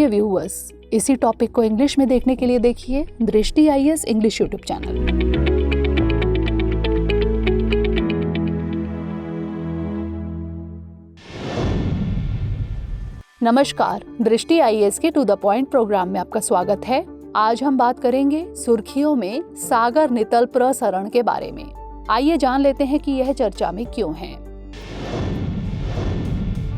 प्रिय व्यूअर्स, इसी टॉपिक को इंग्लिश में देखने के लिए देखिए दृष्टि IAS इंग्लिश यूट्यूब चैनल। नमस्कार, दृष्टि IAS के टू द पॉइंट प्रोग्राम में आपका स्वागत है। आज हम बात करेंगे सुर्खियों में सागर नितल प्रसरण के बारे में। आइए जान लेते हैं कि यह चर्चा में क्यों है।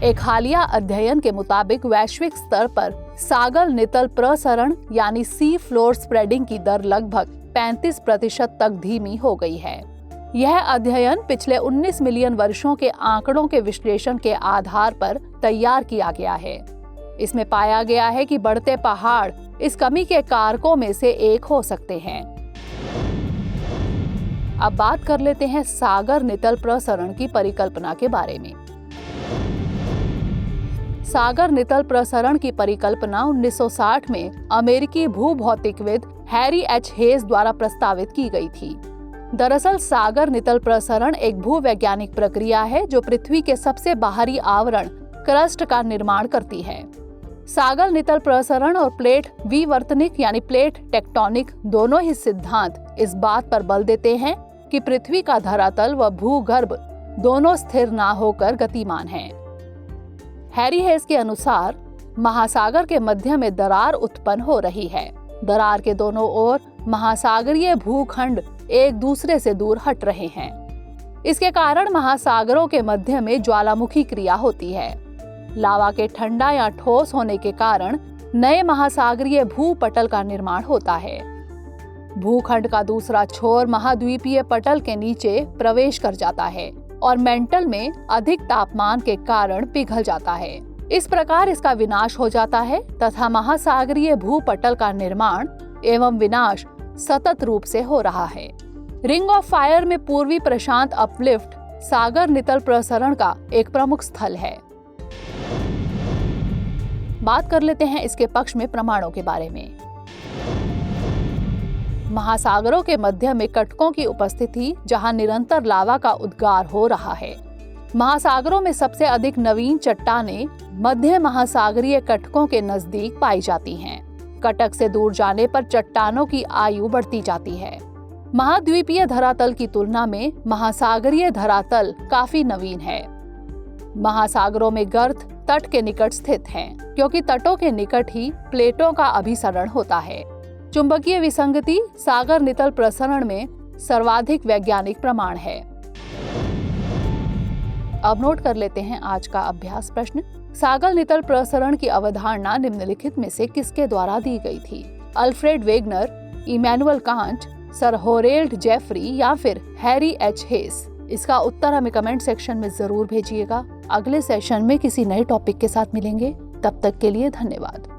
एक हालिया अध्ययन के मुताबिक वैश्विक स्तर पर सागर नितल प्रसरण यानी सी फ्लोर स्प्रेडिंग की दर लगभग 35% तक धीमी हो गई है। यह अध्ययन पिछले 19 मिलियन वर्षों के आंकड़ों के विश्लेषण के आधार पर तैयार किया गया है। इसमें पाया गया है कि बढ़ते पहाड़ इस कमी के कारकों में से एक हो सकते हैं। अब बात कर लेते हैं सागर नितल प्रसरण की परिकल्पना के बारे में। सागर नितल प्रसरण की परिकल्पना 1960 में अमेरिकी भूभौतिकविद हैरी H. हेस द्वारा प्रस्तावित की गई थी। दरअसल सागर नितल प्रसरण एक भूवैज्ञानिक प्रक्रिया है जो पृथ्वी के सबसे बाहरी आवरण क्रस्ट का निर्माण करती है। सागर नितल प्रसरण और प्लेट विवर्तनिक यानी प्लेट टेक्टोनिक दोनों ही सिद्धांत इस बात पर बल देते हैं कि पृथ्वी का धरातल व भूगर्भ दोनों स्थिर ना होकर गतिमान हैं। हैरी हेस के अनुसार महासागर के मध्य में दरार उत्पन्न हो रही है। दरार के दोनों ओर महासागरीय भूखंड एक दूसरे से दूर हट रहे हैं। इसके कारण महासागरों के मध्य में ज्वालामुखी क्रिया होती है। लावा के ठंडा या ठोस होने के कारण नए महासागरीय भूपटल का निर्माण होता है। भूखंड का दूसरा छोर महाद्वीपीय पटल के नीचे प्रवेश कर जाता है और मेंटल में अधिक तापमान के कारण पिघल जाता है। इस प्रकार इसका विनाश हो जाता है तथा महासागरीय भूपटल का निर्माण एवं विनाश सतत रूप से हो रहा है। रिंग ऑफ फायर में पूर्वी प्रशांत अपलिफ्ट सागर नितल प्रसरण का एक प्रमुख स्थल है। बात कर लेते हैं इसके पक्ष में प्रमाणों के बारे में। महासागरों के मध्य में कटकों की उपस्थिति जहां निरंतर लावा का उद्गार हो रहा है। महासागरों में सबसे अधिक नवीन चट्टानें मध्य महासागरीय कटकों के नजदीक पाई जाती हैं। कटक से दूर जाने पर चट्टानों की आयु बढ़ती जाती है। महाद्वीपीय धरातल की तुलना में महासागरीय धरातल काफी नवीन है। महासागरों में गर्त तट के निकट स्थित हैं, क्योंकि तटों के निकट ही प्लेटों का अभिसरण होता है। चुंबकीय विसंगति सागर नितल प्रसरण में सर्वाधिक वैज्ञानिक प्रमाण है। अब नोट कर लेते हैं आज का अभ्यास प्रश्न। सागर नितल प्रसरण की अवधारणा निम्नलिखित में से किसके द्वारा दी गई थी? Alfred Wegener, Immanuel Kant, sir Harold Jeffreys या फिर हैरी H. हेस? इसका उत्तर हमें कमेंट सेक्शन में जरूर भेजिएगा। अगले सेशन में किसी नए टॉपिक के साथ मिलेंगे। तब तक के लिए धन्यवाद।